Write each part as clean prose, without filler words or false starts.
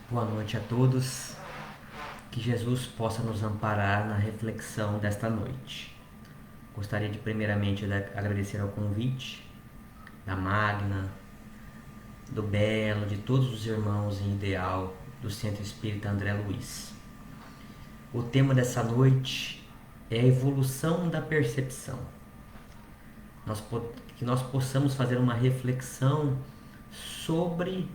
Boa noite a todos. Que Jesus possa nos amparar na reflexão desta noite. Gostaria de primeiramente agradecer ao convite da Magna, do Belo, de todos os irmãos em ideal do Centro Espírita André Luiz. O tema dessa noite é a evolução da percepção. Que nós possamos fazer uma reflexão sobre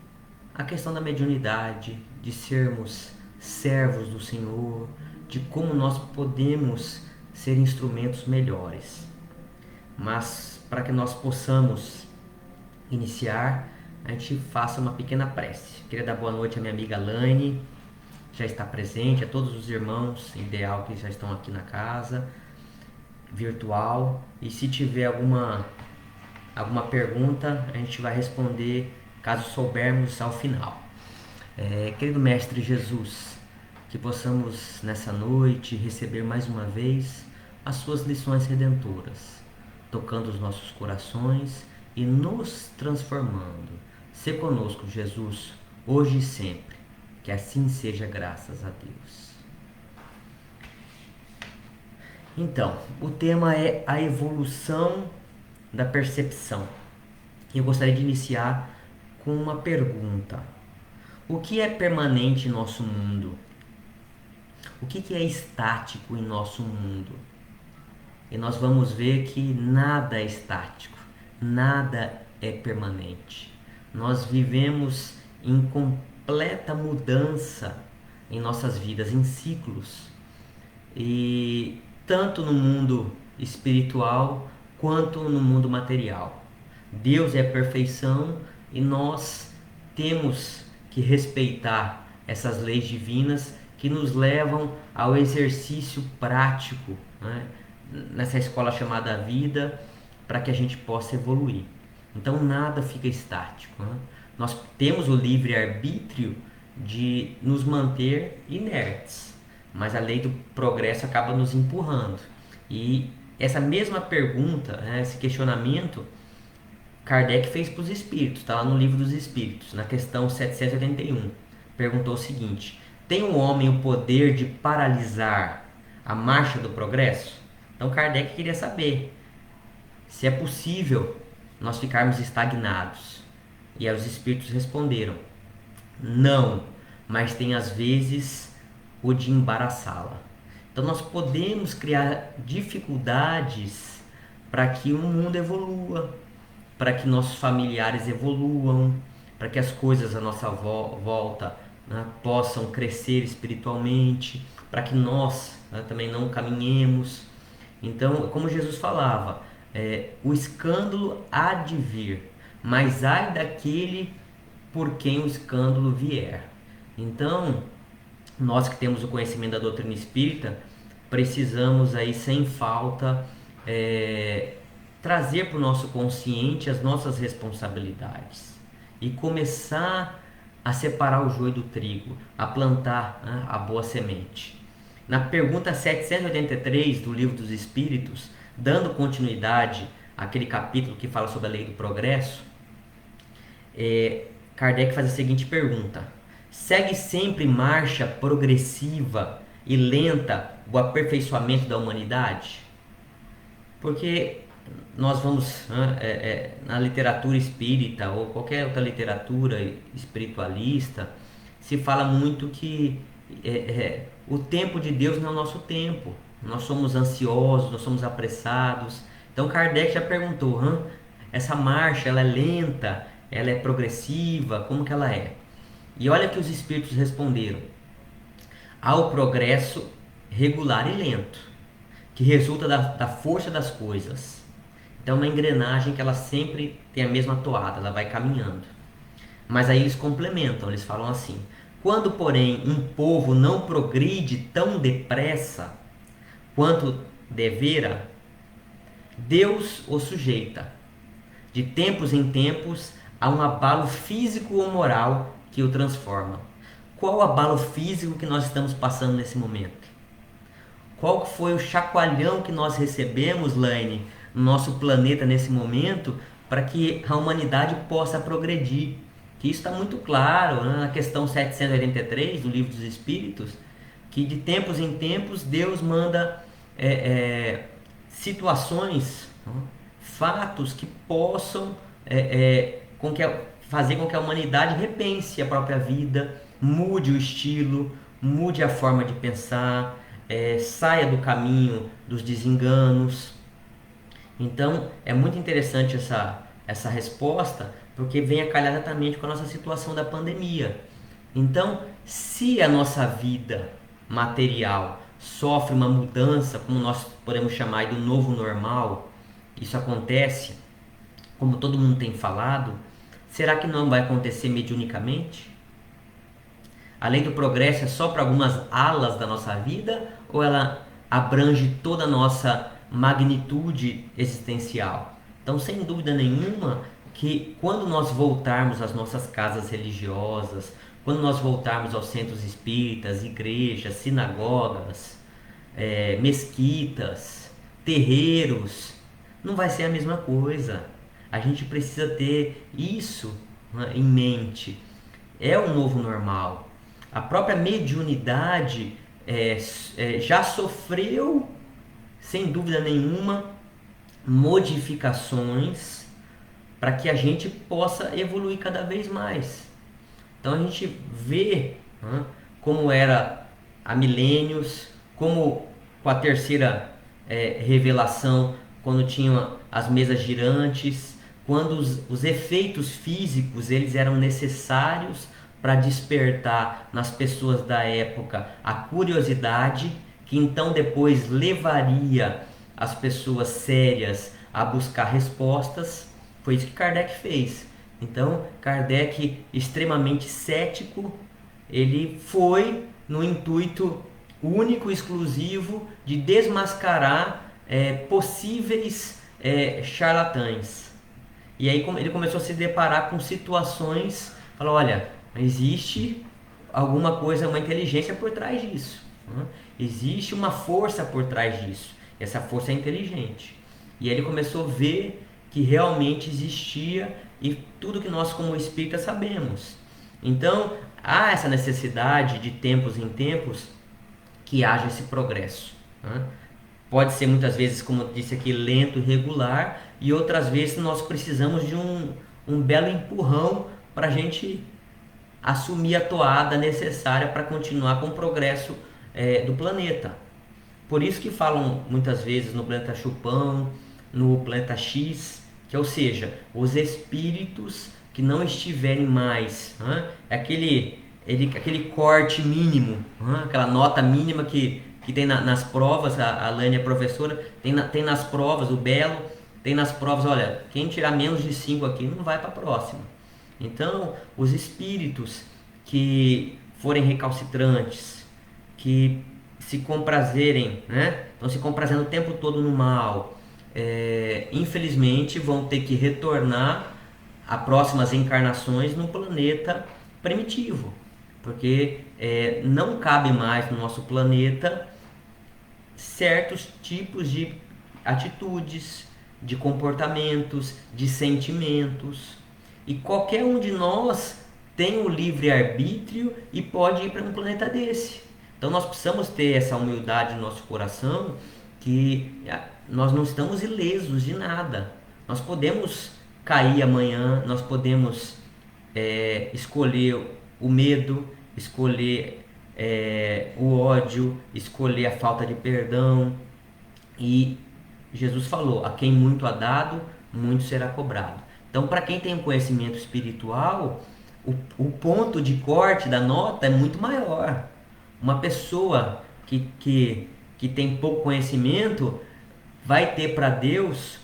a questão da mediunidade, de sermos servos do Senhor, de como nós podemos ser instrumentos melhores. Mas para que nós possamos iniciar, a gente faça uma pequena prece. Queria dar boa noite à minha amiga Laine, que já está presente, a todos os irmãos ideal que já estão aqui na casa virtual. E se tiver alguma pergunta, a gente vai responder caso soubermos ao final. Querido Mestre Jesus, que possamos nessa noite receber mais uma vez as suas lições redentoras, tocando os nossos corações e nos transformando. Se conosco, Jesus, hoje e sempre, que assim seja, graças a Deus. Então, o tema é a evolução da percepção. E eu gostaria de iniciar com uma pergunta. O que é permanente em nosso mundo? O que é estático em nosso mundo? E nós vamos ver que nada é estático, nada é permanente. Nós vivemos em completa mudança em nossas vidas, em ciclos. E tanto no mundo espiritual quanto no mundo material. Deus é a perfeição e nós temos que respeitar essas leis divinas que nos levam ao exercício prático, né, nessa escola chamada vida, para que a gente possa evoluir. Então nada fica estático, né? Nós temos o livre-arbítrio de nos manter inertes, mas a lei do progresso acaba nos empurrando. E essa mesma pergunta, né, esse questionamento, Kardec fez para os espíritos, está lá no Livro dos Espíritos, na questão 781. Perguntou o seguinte: tem o homem o poder de paralisar a marcha do progresso? Então Kardec queria saber se é possível nós ficarmos estagnados. E aí os espíritos responderam: não, mas tem às vezes o de embaraçá-la. Então nós podemos criar dificuldades para que o mundo evolua, para que nossos familiares evoluam, para que as coisas à nossa volta, né, possam crescer espiritualmente, para que nós, né, também não caminhemos. Então, como Jesus falava, o escândalo há de vir, mas ai daquele por quem o escândalo vier. Então, nós que temos o conhecimento da doutrina espírita, precisamos aí sem falta trazer para o nosso consciente as nossas responsabilidades e começar a separar o joio do trigo, a plantar, né, a boa semente. Na pergunta 783 do Livro dos Espíritos, dando continuidade àquele capítulo que fala sobre a lei do progresso, Kardec faz a seguinte pergunta: segue sempre marcha progressiva e lenta o aperfeiçoamento da humanidade? Porque nós vamos, né, na literatura espírita ou qualquer outra literatura espiritualista, se fala muito que o tempo de Deus não é o nosso tempo. Nós somos ansiosos, nós somos apressados. Então Kardec já perguntou: essa marcha ela é lenta, ela é progressiva, como que ela é? E olha que os espíritos responderam: há o progresso regular e lento, que resulta da força das coisas. Então, uma engrenagem que ela sempre tem a mesma toada, ela vai caminhando. Mas aí eles complementam, eles falam assim: quando, porém, um povo não progride tão depressa quanto devera, Deus o sujeita, de tempos em tempos, a um abalo físico ou moral que o transforma. Qual o abalo físico que nós estamos passando nesse momento? Qual foi o chacoalhão que nós recebemos, Laine, no nosso planeta nesse momento, para que a humanidade possa progredir? que isso está muito claro, né, na questão 783 do Livro dos Espíritos, que de tempos em tempos Deus manda é, é, situações, né, fatos que possam fazer com que a humanidade repense a própria vida, mude o estilo, mude a forma de pensar, saia do caminho dos desenganos. Então é muito interessante essa resposta, porque vem a calhar exatamente com a nossa situação da pandemia. Então, se a nossa vida material sofre uma mudança, como nós podemos chamar do novo normal, isso acontece, como todo mundo tem falado, será que não vai acontecer mediunicamente? A lei do progresso é só para algumas alas da nossa vida ou ela abrange toda a nossa magnitude existencial? Então, sem dúvida nenhuma, que quando nós voltarmos às nossas casas religiosas, quando nós voltarmos aos centros espíritas, igrejas, sinagogas, mesquitas, terreiros, não vai ser a mesma coisa. A gente precisa ter isso, né, em mente. É o novo normal. A própria mediunidade já sofreu, sem dúvida nenhuma, modificações para que a gente possa evoluir cada vez mais. Então a gente vê, né, como era há milênios, como com a terceira revelação, quando tinham as mesas girantes, quando os efeitos físicos eles eram necessários para despertar nas pessoas da época a curiosidade, que então depois levaria as pessoas sérias a buscar respostas. Foi isso que Kardec fez. Então, Kardec, extremamente cético, ele foi no intuito único e exclusivo de desmascarar possíveis charlatães. E aí ele começou a se deparar com situações, falou, olha, existe alguma coisa, uma inteligência por trás disso, né? Existe uma força por trás disso. E essa força é inteligente. E aí ele começou a ver que realmente existia e tudo que nós como espíritas sabemos. Então, há essa necessidade de tempos em tempos que haja esse progresso, né? Pode ser muitas vezes, como eu disse aqui, lento e regular, e outras vezes nós precisamos de um belo empurrão para a gente assumir a toada necessária para continuar com o progresso do planeta. Por isso que falam muitas vezes no planeta Chupão, no planeta X, que ou seja, os espíritos que não estiverem mais, né, aquele corte mínimo, né, aquela nota mínima que tem nas provas, a Lânia é professora, tem nas provas, o Belo, tem nas provas, olha, quem tirar menos de 5 aqui não vai para a próxima. Então, os espíritos que forem recalcitrantes, que se comprazerem, né? Estão se comprazendo o tempo todo no mal, infelizmente vão ter que retornar a próximas encarnações no planeta primitivo, porque não cabe mais no nosso planeta certos tipos de atitudes, de comportamentos, de sentimentos. E qualquer um de nós tem o livre-arbítrio e pode ir para um planeta desse. Então nós precisamos ter essa humildade no nosso coração, que nós não estamos ilesos de nada. Nós podemos cair amanhã, nós podemos escolher o medo, escolher o ódio, escolher a falta de perdão. E Jesus falou, a quem muito há dado, muito será cobrado. Então, para quem tem um conhecimento espiritual, o ponto de corte da nota é muito maior. Uma pessoa que tem pouco conhecimento vai ter para Deus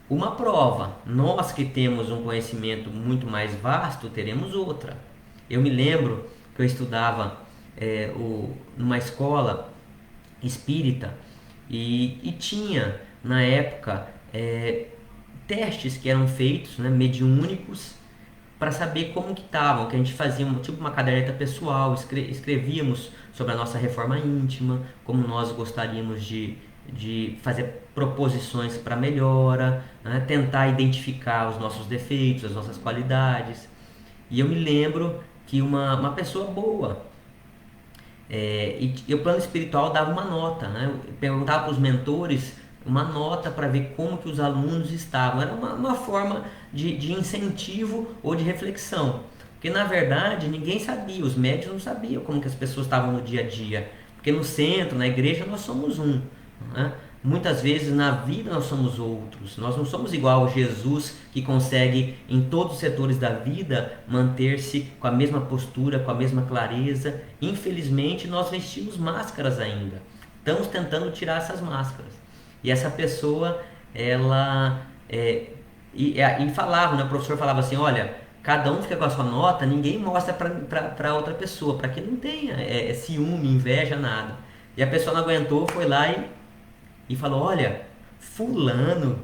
uma prova. Nós que temos um conhecimento muito mais vasto, teremos outra. Eu me lembro que eu estudava numa escola espírita e tinha, na época, testes que eram feitos, né, mediúnicos, para saber como que estavam, que a gente fazia tipo uma caderneta pessoal, escrevíamos sobre a nossa reforma íntima, como nós gostaríamos de de fazer proposições para melhora, né? Tentar identificar os nossos defeitos, as nossas qualidades. E eu me lembro que uma pessoa boa, e o plano espiritual dava uma nota, né? Eu perguntava para os mentores uma nota para ver como que os alunos estavam. Era uma forma de incentivo ou de reflexão. Porque na verdade ninguém sabia, os médios não sabiam como que as pessoas estavam no dia a dia. Porque no centro, na igreja, nós somos um, né? Muitas vezes na vida nós somos outros. Nós não somos igual a Jesus que consegue em todos os setores da vida manter-se com a mesma postura, com a mesma clareza. Infelizmente nós vestimos máscaras ainda. Estamos tentando tirar essas máscaras. E essa pessoa, ela e falava, né? O professor falava assim, olha, cada um fica com a sua nota, ninguém mostra para outra pessoa, para que não tenha ciúme, inveja, nada. E a pessoa não aguentou, foi lá e falou, olha, fulano,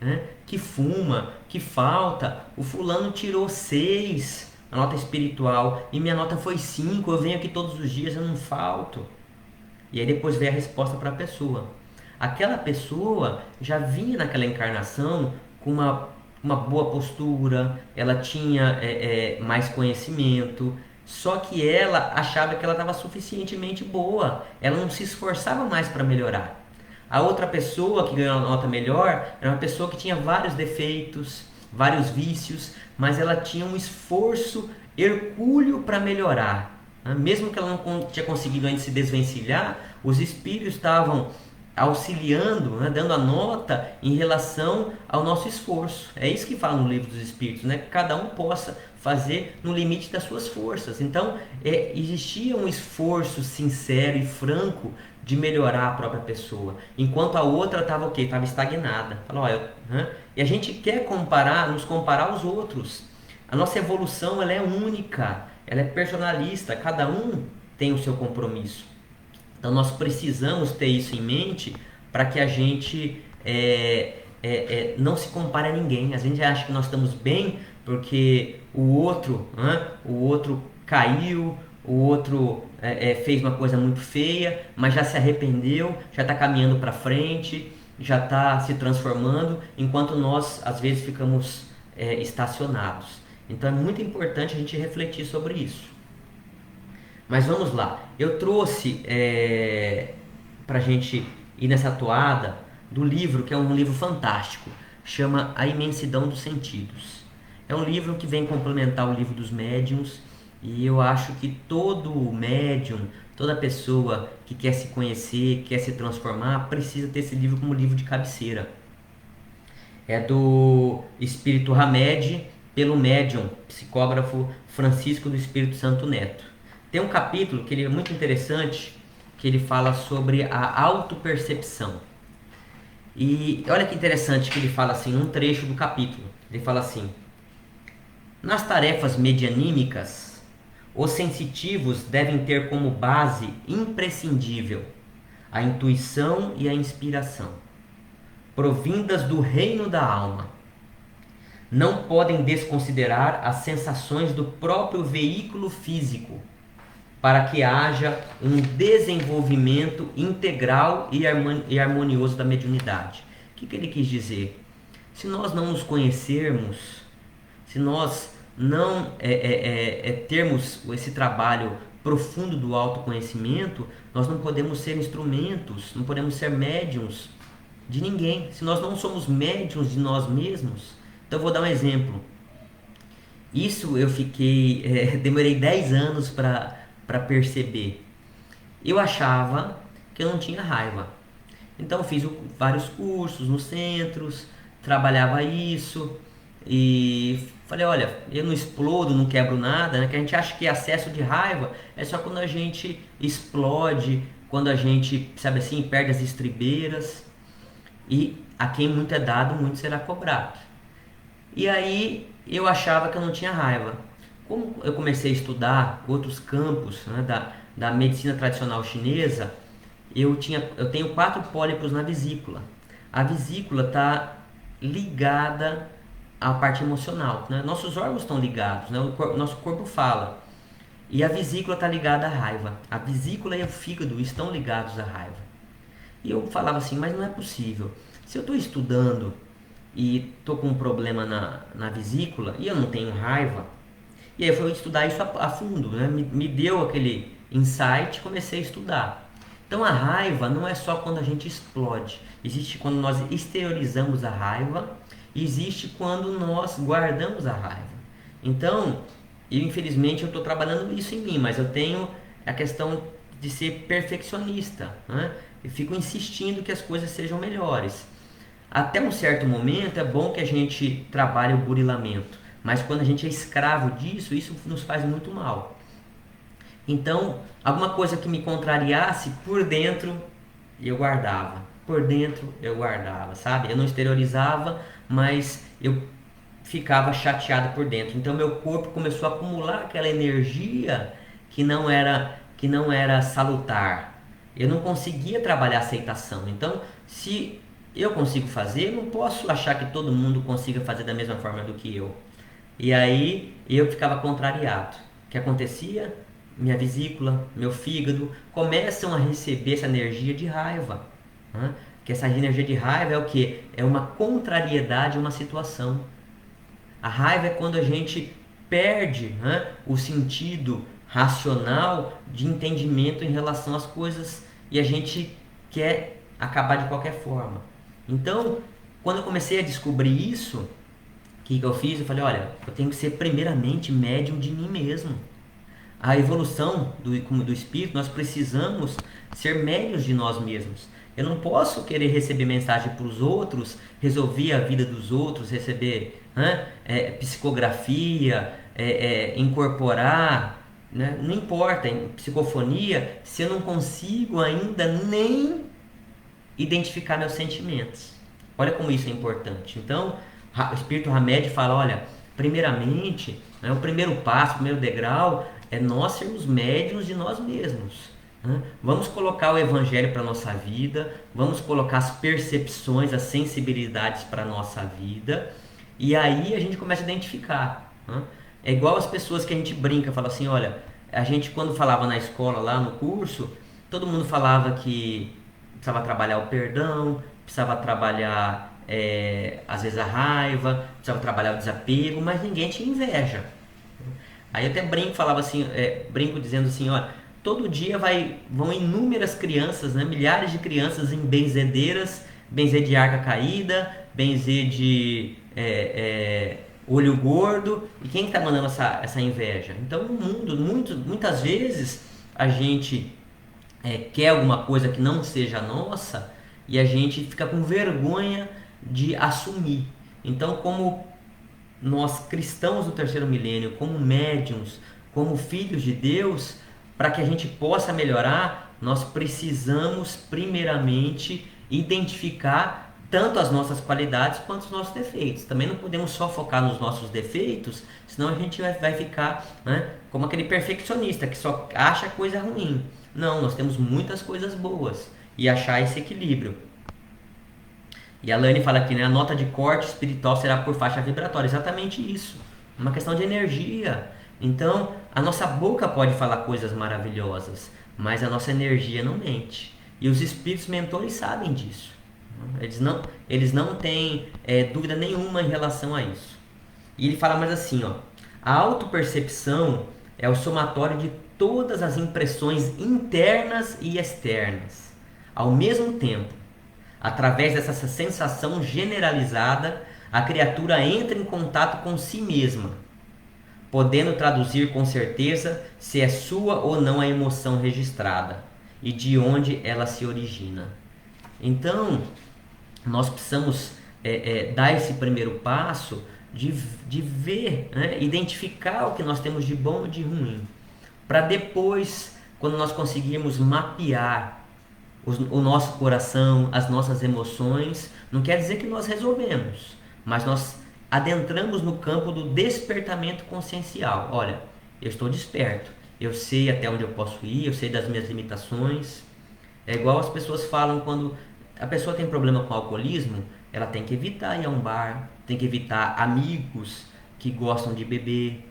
né, que fuma, que falta, o fulano tirou 6 a nota espiritual e minha nota foi 5, eu venho aqui todos os dias, eu não falto. E aí depois veio a resposta para a pessoa. Aquela pessoa já vinha naquela encarnação com uma boa postura, ela tinha mais conhecimento, só que ela achava que ela estava suficientemente boa, ela não se esforçava mais para melhorar. A outra pessoa que ganhou a nota melhor era uma pessoa que tinha vários defeitos, vários vícios, mas ela tinha um esforço hercúleo para melhorar. Mesmo que ela não tinha conseguido ainda se desvencilhar, os espíritos estavam auxiliando, né, dando a nota em relação ao nosso esforço. É isso que fala no livro dos Espíritos, né? Que cada um possa fazer no limite das suas forças. Então, existia um esforço sincero e franco de melhorar a própria pessoa, enquanto a outra estava o quê? Estava estagnada. Falou, e a gente quer nos comparar aos outros. A nossa evolução ela é única, ela é personalista, cada um tem o seu compromisso. Então nós precisamos ter isso em mente para que a gente não se compare a ninguém. A gente acha que nós estamos bem porque o outro caiu, o outro fez uma coisa muito feia, mas já se arrependeu, já está caminhando para frente, já está se transformando, enquanto nós às vezes ficamos estacionados. Então é muito importante a gente refletir sobre isso. Mas vamos lá, eu trouxe para a gente ir nessa toada do livro, que é um livro fantástico, chama A Imensidão dos Sentidos. É um livro que vem complementar o livro dos médiuns, e eu acho que todo médium, toda pessoa que quer se conhecer, quer se transformar, precisa ter esse livro como livro de cabeceira. É do Espírito Hamed, pelo médium, psicógrafo Francisco do Espírito Santo Neto. Tem um capítulo que ele é muito interessante, que ele fala sobre a autopercepção. E olha que interessante que ele fala assim, num trecho do capítulo. Ele fala assim: nas tarefas medianímicas, os sensitivos devem ter como base imprescindível a intuição e a inspiração, provindas do reino da alma. Não podem desconsiderar as sensações do próprio veículo físico, para que haja um desenvolvimento integral e harmonioso da mediunidade. O que ele quis dizer? Se nós não nos conhecermos, se nós não termos esse trabalho profundo do autoconhecimento, nós não podemos ser instrumentos, não podemos ser médiuns de ninguém. Se nós não somos médiuns de nós mesmos, então eu vou dar um exemplo. Isso eu demorei 10 anos para perceber. Eu achava que eu não tinha raiva. Então eu fiz vários cursos nos centros, trabalhava isso e falei, olha, eu não explodo, não quebro nada, né? Que a gente acha que acesso de raiva é só quando a gente explode, quando a gente, sabe assim, perde as estribeiras. E a quem muito é dado, muito será cobrado. E aí eu achava que eu não tinha raiva. Como eu comecei a estudar outros campos, né, da medicina tradicional chinesa, eu tenho 4 pólipos na vesícula. A vesícula está ligada à parte emocional, né? Nossos órgãos estão ligados, né? Nosso corpo fala. E a vesícula está ligada à raiva. A vesícula e o fígado estão ligados à raiva. E eu falava assim, mas não é possível. Se eu estou estudando e estou com um problema na vesícula e eu não tenho raiva, e aí eu fui estudar isso a fundo, né? Me deu aquele insight, comecei a estudar. Então a raiva não é só quando a gente explode. Existe quando nós exteriorizamos a raiva, e existe quando nós guardamos a raiva. Então, infelizmente eu estou trabalhando isso em mim, mas eu tenho a questão de ser perfeccionista, né? Eu fico insistindo que as coisas sejam melhores. Até um certo momento é bom que a gente trabalhe o burilamento, mas quando a gente é escravo disso, isso nos faz muito mal. Então, alguma coisa que me contrariasse, por dentro eu guardava. Por dentro eu guardava, sabe? Eu não exteriorizava, mas eu ficava chateado por dentro. Então, meu corpo começou a acumular aquela energia que não era salutar. Eu não conseguia trabalhar a aceitação. Então, se eu consigo fazer, eu não posso achar que todo mundo consiga fazer da mesma forma do que eu. E aí eu ficava contrariado. O que acontecia? Minha vesícula, meu fígado começam a receber essa energia de raiva. Né? Que essa energia de raiva é o que? É uma contrariedade a uma situação. A raiva é quando a gente perde, né, o sentido racional de entendimento em relação às coisas e a gente quer acabar de qualquer forma. Então, quando eu comecei a descobrir isso, o que eu fiz? Eu falei, olha, eu tenho que ser primeiramente médium de mim mesmo. A evolução do espírito, nós precisamos ser médios de nós mesmos. Eu não posso querer receber mensagem para os outros, resolver a vida dos outros, receber, né, psicografia, incorporar, né, não importa, em psicofonia, se eu não consigo ainda nem identificar meus sentimentos. Olha como isso é importante. Então, o Espírito Hamed fala, olha, primeiramente, né, o primeiro passo, o primeiro degrau é nós sermos médiuns de nós mesmos. Né? Vamos colocar o Evangelho para a nossa vida, vamos colocar as percepções, as sensibilidades para a nossa vida, e aí a gente começa a identificar. Né? É igual as pessoas que a gente brinca, fala assim, olha, a gente quando falava na escola, lá no curso, todo mundo falava que precisava trabalhar o perdão, precisava trabalhar às vezes a raiva, precisava trabalhar o desapego, mas ninguém tinha inveja. Aí eu até brinco, falava assim, brinco dizendo assim, ó, todo dia vão inúmeras crianças, né, milhares de crianças em benzedeiras, benzer de arca caída, benzer de olho gordo, e quem está mandando essa inveja? Então no mundo, muitas vezes a gente quer alguma coisa que não seja nossa e a gente fica com vergonha de assumir. Então, como nós cristãos do terceiro milênio, como médiuns, como filhos de Deus, para que a gente possa melhorar, nós precisamos primeiramente identificar tanto as nossas qualidades quanto os nossos defeitos. Também não podemos só focar nos nossos defeitos, senão a gente vai ficar, né, como aquele perfeccionista que só acha coisa ruim. Não, nós temos muitas coisas boas e achar esse equilíbrio. E a Lani fala aqui, né, a nota de corte espiritual será por faixa vibratória. Exatamente isso. Uma questão de energia. Então, a nossa boca pode falar coisas maravilhosas, mas a nossa energia não mente. E os espíritos mentores sabem disso. Eles não têm dúvida nenhuma em relação a isso. E ele fala mais assim, ó, a autopercepção é o somatório de todas as impressões internas e externas. Ao mesmo tempo, através dessa sensação generalizada, a criatura entra em contato com si mesma, podendo traduzir com certeza se é sua ou não a emoção registrada e de onde ela se origina. Então, nós precisamos dar esse primeiro passo de ver, né, identificar o que nós temos de bom e de ruim, para depois, quando nós conseguirmos mapear o nosso coração, as nossas emoções, não quer dizer que nós resolvemos, mas nós adentramos no campo do despertamento consciencial. Olha, eu estou desperto, eu sei até onde eu posso ir, eu sei das minhas limitações. É igual as pessoas falam quando a pessoa tem problema com alcoolismo, ela tem que evitar ir a um bar, tem que evitar amigos que gostam de beber,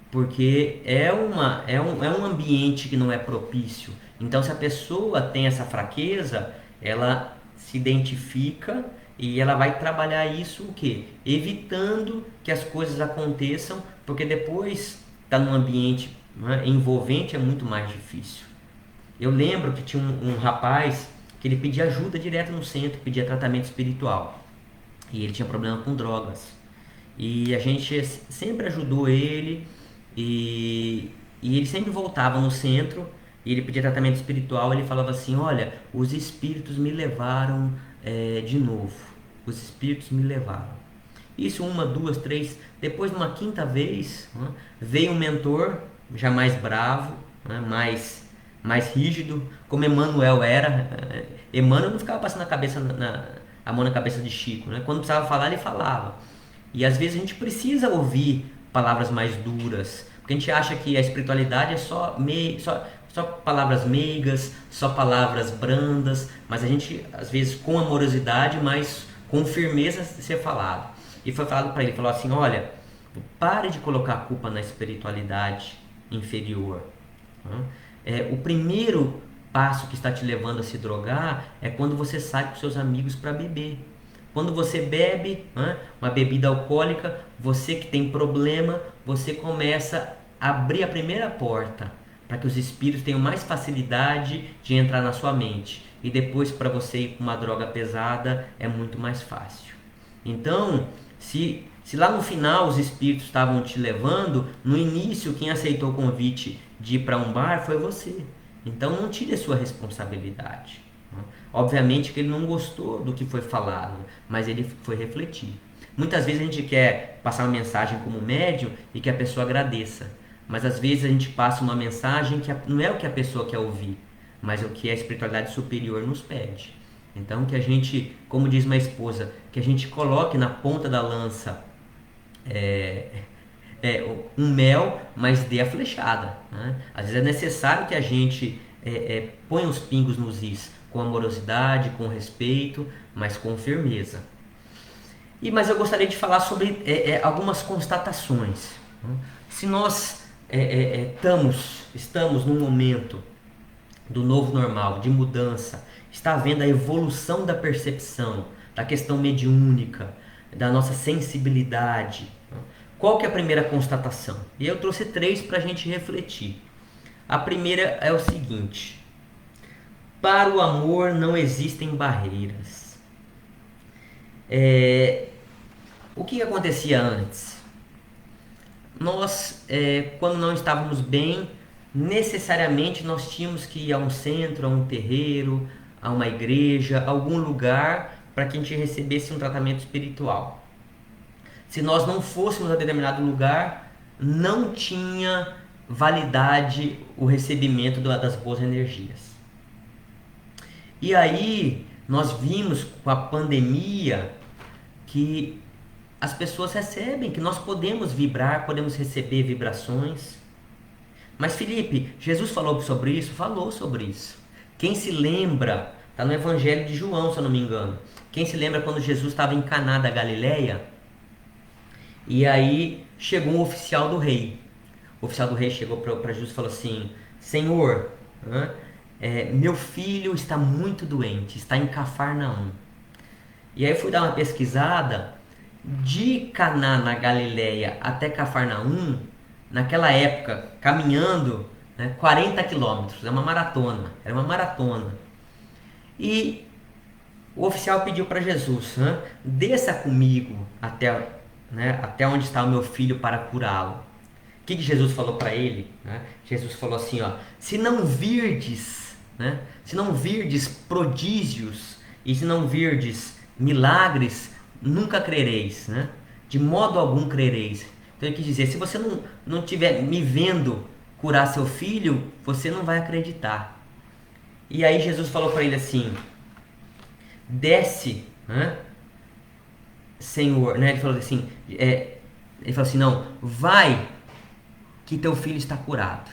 porque é um ambiente que não é propício. Então, se a pessoa tem essa fraqueza, ela se identifica e ela vai trabalhar isso o quê? Evitando que as coisas aconteçam, porque depois tá num ambiente, né, envolvente é muito mais difícil. Eu lembro que tinha um rapaz que ele pedia ajuda direto no centro, pedia tratamento espiritual. E ele tinha problema com drogas. E a gente sempre ajudou ele e, e ele sempre voltava no centro e ele pedia tratamento espiritual. Ele falava assim: Olha, os espíritos me levaram de novo. Os espíritos me levaram. Isso uma, duas, três. Depois, numa quinta vez, né, veio um mentor já mais bravo, né, mais rígido, como Emmanuel era. Emmanuel não ficava passando a mão na cabeça de Chico. Né? Quando precisava falar, ele falava. E às vezes a gente precisa ouvir palavras mais duras, porque a gente acha que a espiritualidade é só palavras meigas, só palavras brandas, mas a gente, às vezes, com amorosidade, mas com firmeza ser falado. E foi falado para ele, falou assim: olha, pare de colocar a culpa na espiritualidade inferior. O primeiro passo que está te levando a se drogar é quando você sai com seus amigos para beber. Quando você bebe, uma bebida alcoólica, você que tem problema, você começa a abrir a primeira porta para que os espíritos tenham mais facilidade de entrar na sua mente. E depois, para você ir com uma droga pesada, é muito mais fácil. Então, se lá no final os espíritos estavam te levando, no início quem aceitou o convite de ir para um bar foi você. Então não tire a sua responsabilidade. Obviamente que ele não gostou do que foi falado, mas ele foi refletir. Muitas vezes a gente quer passar uma mensagem como médium e que a pessoa agradeça. Mas às vezes a gente passa uma mensagem que não é o que a pessoa quer ouvir, mas é o que a espiritualidade superior nos pede. Então que a gente, como diz minha esposa, que a gente coloque na ponta da lança um mel, mas dê a flechada. Né? Às vezes é necessário que a gente ponha os pingos nos is, com amorosidade, com respeito, mas com firmeza. Mas eu gostaria de falar sobre algumas constatações. Né? Se nós estamos num momento do novo normal, de mudança, está havendo a evolução da percepção, da questão mediúnica, da nossa sensibilidade. Qual que é a primeira constatação? E eu trouxe 3 para a gente refletir. A primeira é o seguinte: para o amor não existem barreiras. O que acontecia antes? Nós, quando não estávamos bem, necessariamente nós tínhamos que ir a um centro, a um terreiro, a uma igreja, a algum lugar para que a gente recebesse um tratamento espiritual. Se nós não fôssemos a determinado lugar, não tinha validade o recebimento das boas energias. E aí nós vimos com a pandemia que as pessoas recebem, que nós podemos vibrar, podemos receber vibrações. Mas Felipe, Jesus falou sobre isso? Falou sobre isso. Quem se lembra, está no Evangelho de João, se eu não me engano. Quem se lembra quando Jesus estava em Caná da Galileia? E aí chegou um oficial do rei. O oficial do rei chegou para Jesus e falou assim: Senhor, meu filho está muito doente, está em Cafarnaum. E aí eu fui dar uma pesquisada. De Caná na Galileia até Cafarnaum, naquela época, caminhando, 40 quilômetros, era uma maratona. E o oficial pediu para Jesus: desça comigo até onde está o meu filho para curá-lo. O que Jesus falou para ele? Jesus falou assim: se não virdes prodígios e se não virdes milagres, nunca crereis, de modo algum crereis. Então ele quis dizer: se você não estiver me vendo curar seu filho, você não vai acreditar. E aí Jesus falou para ele assim: desce, Senhor, Ele falou assim, não, vai que teu filho está curado,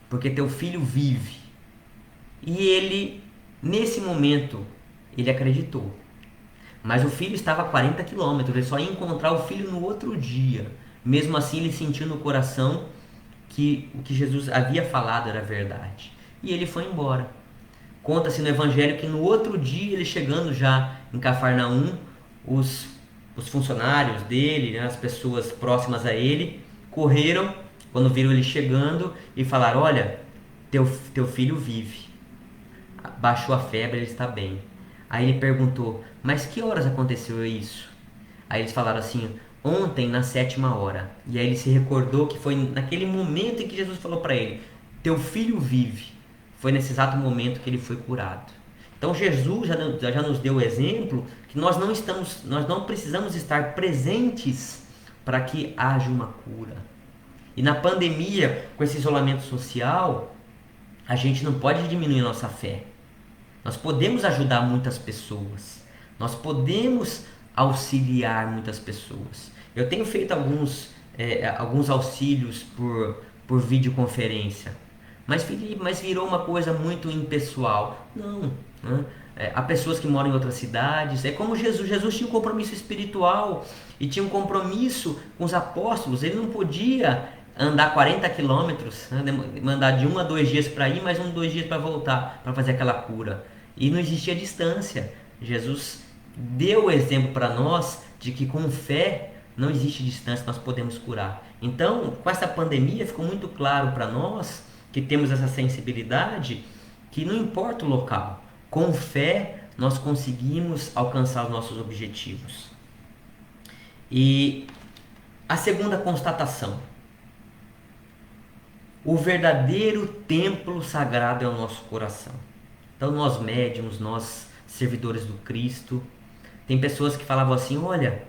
porque teu filho vive. E ele, nesse momento, ele acreditou. Mas o filho estava a 40 quilômetros, ele só ia encontrar o filho no outro dia. Mesmo assim, ele sentiu no coração que o que Jesus havia falado era verdade. E ele foi embora. Conta-se no Evangelho que no outro dia, ele chegando já em Cafarnaum, os, os funcionários dele, né, as pessoas próximas a ele, correram quando viram ele chegando e falaram: Olha, teu filho vive, baixou a febre, ele está bem. Aí ele perguntou: Mas que horas aconteceu isso? Aí eles falaram assim: Ontem na 7ª hora. E aí ele se recordou que foi naquele momento em que Jesus falou para ele: Teu filho vive. Foi nesse exato momento que ele foi curado. Então Jesus já nos deu o exemplo que nós não precisamos estar presentes para que haja uma cura. E na pandemia, com esse isolamento social, a gente não pode diminuir nossa fé. Nós podemos ajudar muitas pessoas. Nós podemos auxiliar muitas pessoas. Eu tenho feito alguns auxílios por videoconferência. Mas, Felipe, mas virou uma coisa muito impessoal. Não. Né? Há pessoas que moram em outras cidades. É como Jesus. Jesus tinha um compromisso espiritual e tinha um compromisso com os apóstolos. Ele não podia andar 40 quilômetros, né? Mandar de 1 a 2 dias para ir, mais 2 dias para voltar, para fazer aquela cura. E não existia distância. Jesus deu o exemplo para nós de que com fé não existe distância, nós podemos curar. Então, com essa pandemia, ficou muito claro para nós que temos essa sensibilidade que não importa o local, com fé nós conseguimos alcançar os nossos objetivos. E a segunda constatação: o verdadeiro templo sagrado é o nosso coração. Então nós médiuns, nós servidores do Cristo, tem pessoas que falavam assim: olha,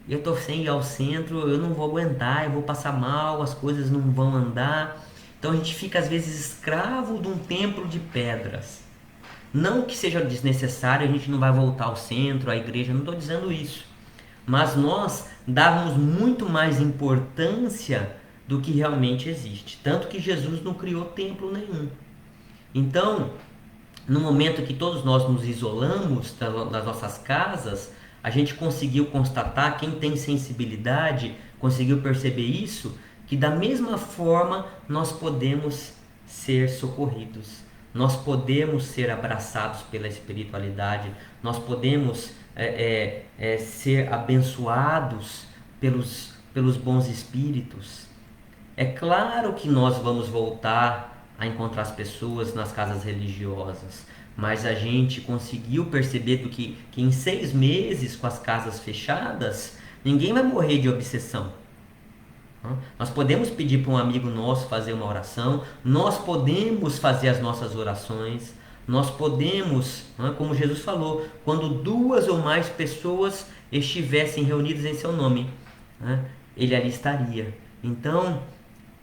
eu estou sem ir ao centro, eu não vou aguentar, eu vou passar mal, as coisas não vão andar. Então a gente fica às vezes escravo de um templo de pedras. Não que seja desnecessário, a gente não vai voltar ao centro, à igreja, não estou dizendo isso. Mas nós dávamos muito mais importância do que realmente existe. Tanto que Jesus não criou templo nenhum. Então, no momento que todos nós nos isolamos das nossas casas, a gente conseguiu constatar, quem tem sensibilidade conseguiu perceber isso, que da mesma forma nós podemos ser socorridos, nós podemos ser abraçados pela espiritualidade, nós podemos ser abençoados pelos bons espíritos. É claro que nós vamos voltar a encontrar as pessoas nas casas religiosas, mas a gente conseguiu perceber que em 6 meses, com as casas fechadas, ninguém vai morrer de obsessão. Nós podemos pedir para um amigo nosso fazer uma oração, nós podemos fazer as nossas orações, nós podemos, como Jesus falou, quando 2 ou mais pessoas estivessem reunidas em seu nome, ele ali estaria. Então,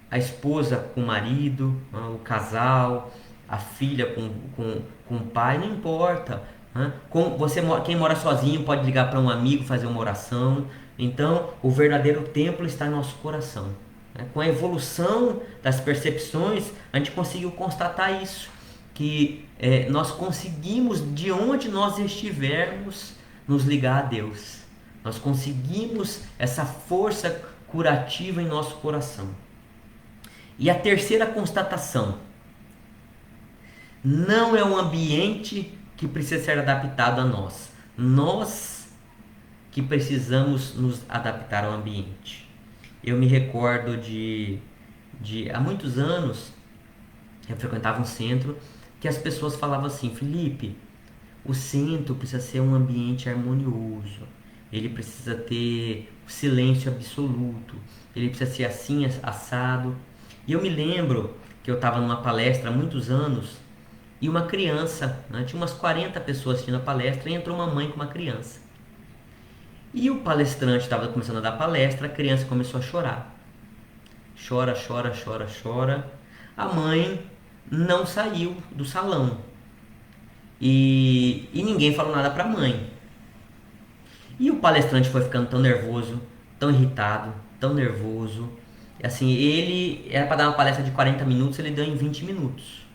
a esposa com o marido, o casal, a filha com o pai, não importa. Quem mora sozinho pode ligar para um amigo, fazer uma oração. Então, o verdadeiro templo está em nosso coração. Com a evolução das percepções, a gente conseguiu constatar isso, que nós conseguimos, de onde nós estivermos, nos ligar a Deus. Nós conseguimos essa força curativa em nosso coração. E a terceira constatação: não é um ambiente que precisa ser adaptado a nós. Nós que precisamos nos adaptar ao ambiente. Eu me recordo de há muitos anos, eu frequentava um centro que as pessoas falavam assim: Felipe, o centro precisa ser um ambiente harmonioso, ele precisa ter silêncio absoluto, ele precisa ser assim, assado. E eu me lembro que eu estava numa palestra há muitos anos e uma criança, tinha umas 40 pessoas assistindo a palestra, e entrou uma mãe com uma criança. E o palestrante estava começando a dar palestra, a criança começou a chorar. Chora, chora, chora, chora. A mãe não saiu do salão. E ninguém falou nada para a mãe. E o palestrante foi ficando tão nervoso, tão irritado, tão nervoso. Assim, ele era para dar uma palestra de 40 minutos, ele deu em 20 minutos.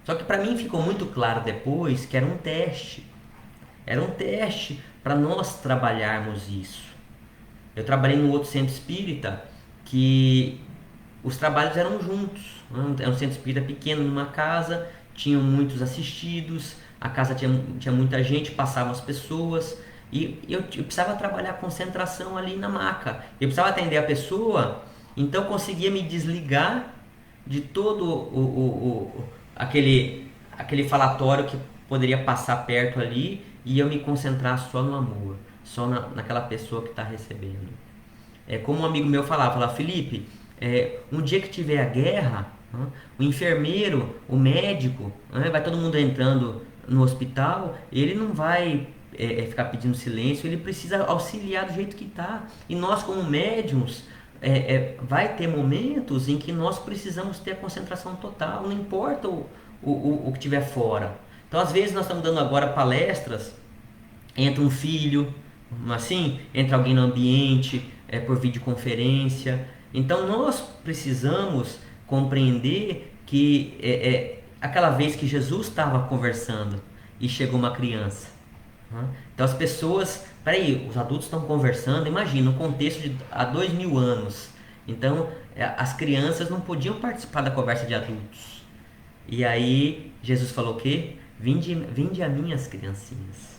Só que para mim ficou muito claro depois que era um teste. Era um teste para nós trabalharmos isso. Eu trabalhei num outro centro espírita que os trabalhos eram juntos. Era um centro espírita pequeno, numa casa, tinham muitos assistidos, a casa tinha muita gente, passavam as pessoas, e eu precisava trabalhar a concentração ali na maca. Eu precisava atender a pessoa, então eu conseguia me desligar de todo aquele falatório que poderia passar perto ali e eu me concentrar só no amor, só naquela pessoa que está recebendo. É como um amigo meu falava, Felipe, um dia que tiver a guerra, o enfermeiro, o médico, vai todo mundo entrando no hospital, ele não vai ficar pedindo silêncio, ele precisa auxiliar do jeito que está. E nós, como médiums, vai ter momentos em que nós precisamos ter a concentração total, não importa o que tiver fora. Então, às vezes, nós estamos dando agora palestras, entra um filho, assim, entra alguém no ambiente, por videoconferência. Então nós precisamos compreender que aquela vez que Jesus estava conversando e chegou uma criança. Né? Então as pessoas, peraí, os adultos estão conversando, imagina, no contexto de há 2000 anos. Então as crianças não podiam participar da conversa de adultos. E aí Jesus falou o quê? Vinde a mim as criancinhas.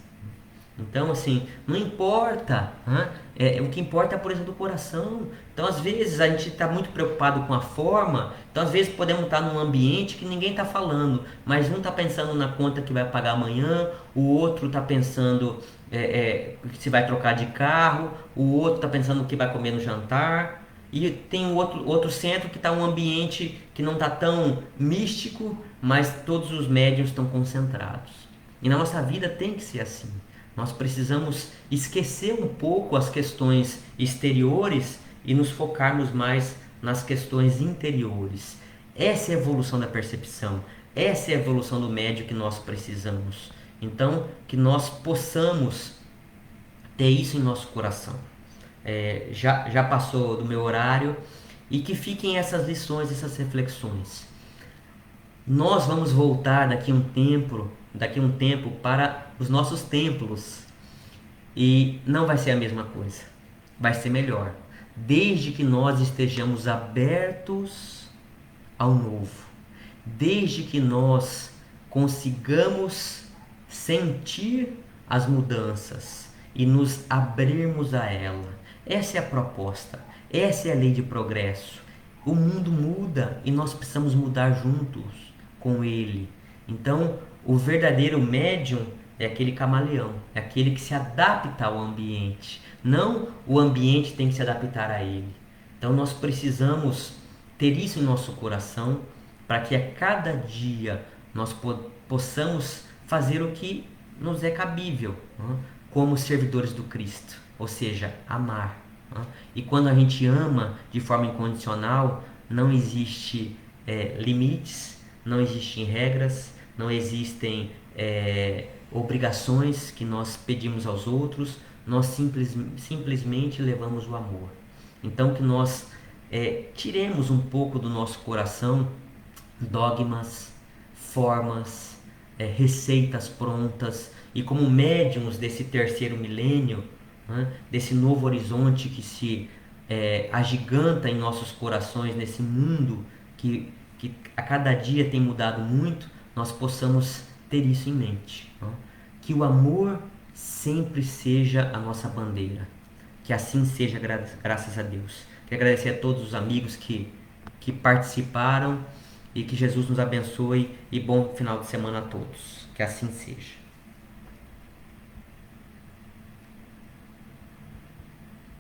Então, assim, não importa, né? O que importa é a pureza do coração. Então, às vezes, a gente está muito preocupado com a forma. Então, às vezes, podemos estar num ambiente que ninguém está falando, mas um está pensando na conta que vai pagar amanhã, o outro está pensando se vai trocar de carro, o outro está pensando o que vai comer no jantar. E tem outro centro que está um ambiente que não está tão místico, mas todos os médiuns estão concentrados. E na nossa vida tem que ser assim. Nós precisamos esquecer um pouco as questões exteriores e nos focarmos mais nas questões interiores. Essa é a evolução da percepção, essa é a evolução do médium que nós precisamos. Então, que nós possamos ter isso em nosso coração. Já passou do meu horário e que fiquem essas lições, essas reflexões. Nós vamos voltar daqui a um tempo para os nossos templos e não vai ser a mesma coisa, vai ser melhor, desde que nós estejamos abertos ao novo, desde que nós consigamos sentir as mudanças e nos abrirmos a ela. Essa é a proposta, essa é a lei de progresso. O mundo muda e nós precisamos mudar juntos com ele. Então, o verdadeiro médium é aquele camaleão, é aquele que se adapta ao ambiente, não o ambiente tem que se adaptar a ele. Então, nós precisamos ter isso em nosso coração para que a cada dia nós possamos fazer o que nos é cabível, como servidores do Cristo, ou seja, amar. E quando a gente ama de forma incondicional, não existe limites, não existem regras, não existem obrigações que nós pedimos aos outros, nós simplesmente levamos o amor. Então que nós tiremos um pouco do nosso coração dogmas, formas, receitas prontas, e como médiums desse terceiro milênio, desse novo horizonte que se agiganta em nossos corações, nesse mundo que a cada dia tem mudado muito, nós possamos ter isso em mente. Que o amor sempre seja a nossa bandeira. Que assim seja, graças a Deus. Quero agradecer a todos os amigos que participaram e que Jesus nos abençoe e bom final de semana a todos. Que assim seja.